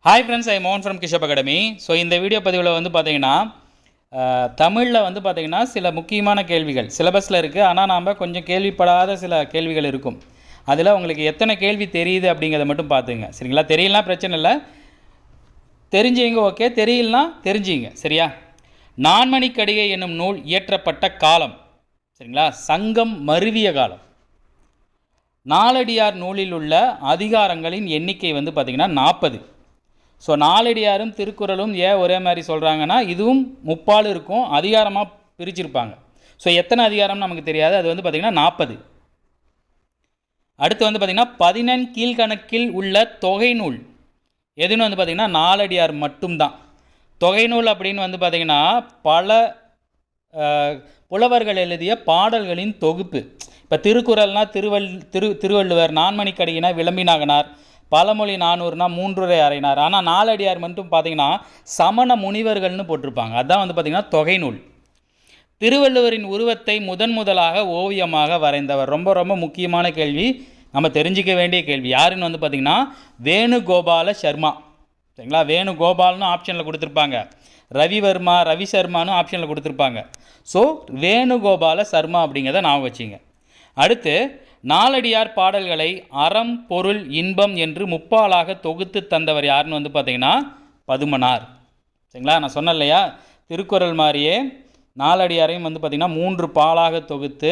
Hi friends, ஐ மோகன் from கிஷப் academy. So இந்த video பதிவில் வந்து பார்த்தீங்கன்னா தமிழில் வந்து பார்த்திங்கன்னா சில முக்கியமான கேள்விகள் சிலபஸில் இருக்குது. ஆனால் நாம் கொஞ்சம் கேள்விப்படாத சில கேள்விகள் இருக்கும். அதில் உங்களுக்கு எத்தனை கேள்வி தெரியுது அப்படிங்கிறத மட்டும் பார்த்துங்க. சரிங்களா? தெரியலனா பிரச்சனை இல்லை, தெரிஞ்சுங்க. ஓகே, தெரியலனா தெரிஞ்சுங்க. சரியா? நான்மணிக்கடிகை என்னும் நூல் இயற்றப்பட்ட காலம் சரிங்களா? சங்கம் மருவிய காலம். நாலடியார் நூலில் உள்ள அதிகாரங்களின் எண்ணிக்கை வந்து பார்த்திங்கன்னா 40. ஸோ நாலடியாரும் திருக்குறளும் ஏன் ஒரே மாதிரி சொல்கிறாங்கன்னா, இதுவும் முப்பால் இருக்கும், அதிகாரமாக பிரிச்சிருப்பாங்க. ஸோ எத்தனை அதிகாரம் நமக்கு தெரியாது, அது வந்து பார்த்திங்கன்னா 40. அடுத்து வந்து பார்த்திங்கன்னா 14 கீழ்கணக்கில் உள்ள தொகை நூல் எதுன்னு வந்து பார்த்திங்கன்னா நாலடியார் மட்டும்தான். தொகை நூல் அப்படின்னு வந்து பார்த்திங்கன்னா பல புலவர்கள் எழுதிய பாடல்களின் தொகுப்பு. இப்போ திருக்குறள்னால் திருவள்ளுவர், நான்மணிக்கடிகைனா விளம்பினாகனார், பழமொழி 400னா மூன்றுரை அறையினார். ஆனால் நாலடியார் மட்டும் பார்த்திங்கன்னா சமண முனிவர்கள்னு போட்டிருப்பாங்க. அதுதான் வந்து பார்த்திங்கன்னா தொகை நூல். திருவள்ளுவரின் உருவத்தை முதலாக ஓவியமாக வரைந்தவர். ரொம்ப ரொம்ப முக்கியமான கேள்வி, நம்ம தெரிஞ்சிக்க வேண்டிய கேள்வி. யாருன்னு வந்து பார்த்திங்கன்னா வேணுகோபால சர்மா. சரிங்களா? வேணுகோபால்னு ஆப்ஷனில் கொடுத்துருப்பாங்க, ரவி சர்மானு ஆப்ஷனில் கொடுத்துருப்பாங்க. ஸோ வேணுகோபால சர்மா அப்படிங்கிறத நான் வச்சிங்க. அடுத்து நாலடியார் பாடல்களை அறம், பொருள், இன்பம் என்று முப்பாலாக தொகுத்து தந்தவர் யாருன்னு வந்து பார்த்திங்கன்னா பதுமனார். சரிங்களா? நான் சொன்னேன் இல்லையா, திருக்குறள் மாதிரியே நாலடியாரையும் வந்து பார்த்திங்கன்னா 3 பாலாக தொகுத்து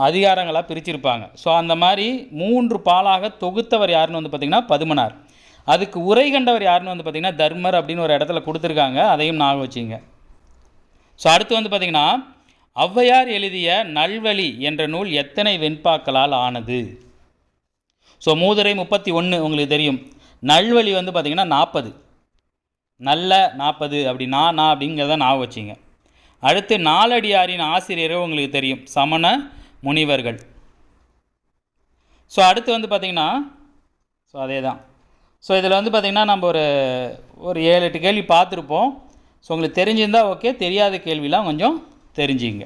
அதிகாரங்களாக பிரிச்சிருப்பாங்க. ஸோ அந்த மாதிரி 3 பாலாக தொகுத்தவர் யாருன்னு வந்து பார்த்திங்கன்னா பதுமனார். அதுக்கு உரை கண்டவர் யாருன்னு வந்து பார்த்திங்கன்னா தர்மர் அப்படின்னு ஒரு இடத்துல கொடுத்துருக்காங்க, அதையும் ஞாபகம் வச்சிங்க. ஸோ அடுத்து வந்து பார்த்திங்கன்னா ஔவையார் எழுதிய நல்வழி என்ற நூல் எத்தனை வெண்பாக்களால் ஆனது? ஸோ மூதுரை 31 உங்களுக்கு தெரியும். நல்வழி வந்து பார்த்திங்கன்னா 40. நல்ல 40 அப்படி நான் அப்படிங்கிறத ஞாபகம் வச்சிங்க. அடுத்து நாலடியாரின் ஆசிரியரும் உங்களுக்கு தெரியும், சமண முனிவர்கள். ஸோ அடுத்து வந்து பார்த்திங்கன்னா ஸோ அதே தான். ஸோ இதில் வந்து பார்த்திங்கன்னா நம்ம ஒரு 7-8 கேள்வி பார்த்துருப்போம். ஸோ உங்களுக்கு தெரிஞ்சிருந்தால் ஓகே, தெரியாத கேள்விலாம் கொஞ்சம் தெரிஞ்சுங்க.